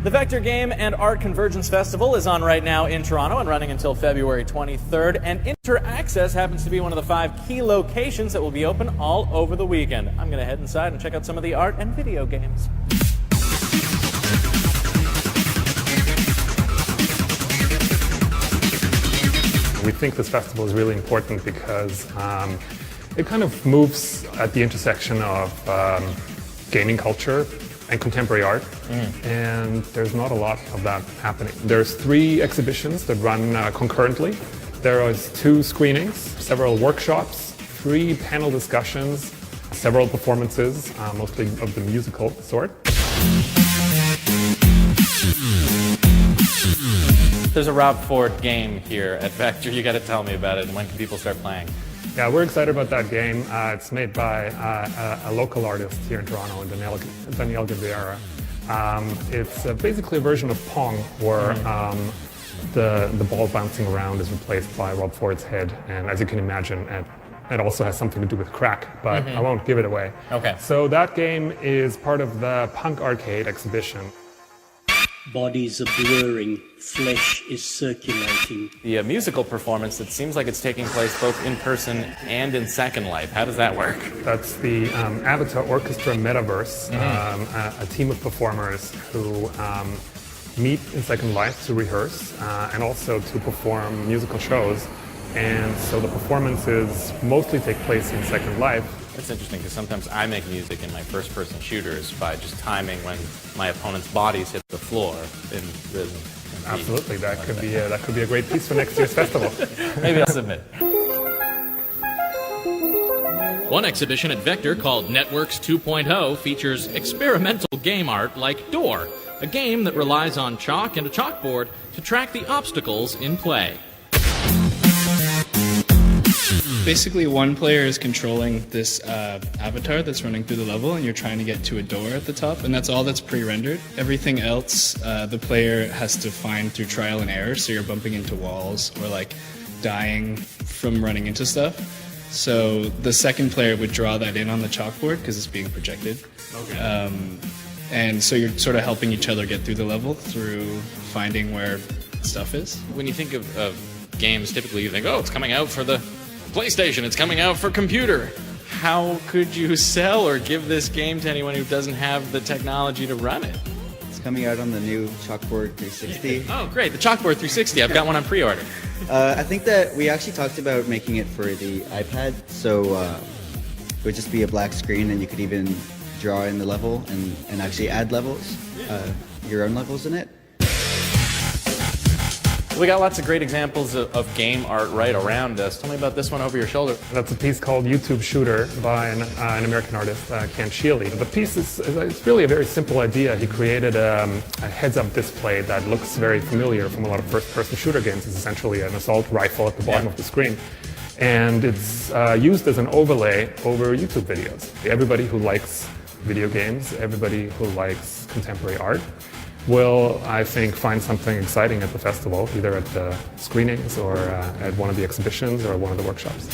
The Vector Game and Art Convergence Festival is on right now in Toronto and running until February 23rd. And Inter-Access happens to be one of the 5 key locations that will be open all over the weekend. I'm going to head inside and check out some of the art and video games. We think this festival is really important because it kind of moves at the intersection of gaming culture and contemporary art, and there's not a lot of that happening. There's 3 exhibitions that run concurrently. There is 2 screenings, several workshops, 3 panel discussions, several performances, mostly of the musical sort. There's a Rob Ford game here at Vector. You got to tell me about it, and when can people start playing? Yeah, we're excited about that game. It's made by a local artist here in Toronto, Daniel Guevara. It's basically a version of Pong, where the ball bouncing around is replaced by Rob Ford's head, and as you can imagine, it also has something to do with crack, but I won't give it away. Okay. So that game is part of the Punk Arcade exhibition. Bodies are blurring, flesh is circulating. The musical performance, it seems like it's taking place both in person and in Second Life. How does that work? That's the Avatar Orchestra Metaverse, a team of performers who meet in Second Life to rehearse and also to perform musical shows. And so the performances mostly take place in Second Life. It's interesting because sometimes I make music in my first-person shooters by just timing when my opponent's bodies hit the floor in rhythm. Absolutely, that could be a great piece for next year's festival. Maybe I'll submit. One exhibition at Vector called Networks 2.0 features experimental game art like Door, a game that relies on chalk and a chalkboard to track the obstacles in play. Basically, one player is controlling this avatar that's running through the level, and you're trying to get to a door at the top, and that's all that's pre-rendered. Everything else, the player has to find through trial and error, so you're bumping into walls or like dying from running into stuff. So the second player would draw that in on the chalkboard because it's being projected. Okay. And so you're sort of helping each other get through the level through finding where stuff is. When you think of games, typically you think, oh, it's coming out for the PlayStation, it's coming out for computer. How could you sell or give this game to anyone who doesn't have the technology to run it? It's coming out on the new Chalkboard 360. Oh, great, the Chalkboard 360. I've got one on pre-order. I think that we actually talked about making it for the iPad, so it would just be a black screen, and you could even draw in the level and actually add levels, your own levels in it. We got lots of great examples of game art right around us. Tell me about this one over your shoulder. That's a piece called YouTube Shooter by an American artist, Ken Shealy. The piece it's really a very simple idea. He created a heads-up display that looks very familiar from a lot of first-person shooter games. It's essentially an assault rifle at the bottom of the screen. And it's used as an overlay over YouTube videos. Everybody who likes video games, everybody who likes contemporary art, will, I think, find something exciting at the festival, either at the screenings or at one of the exhibitions or one of the workshops.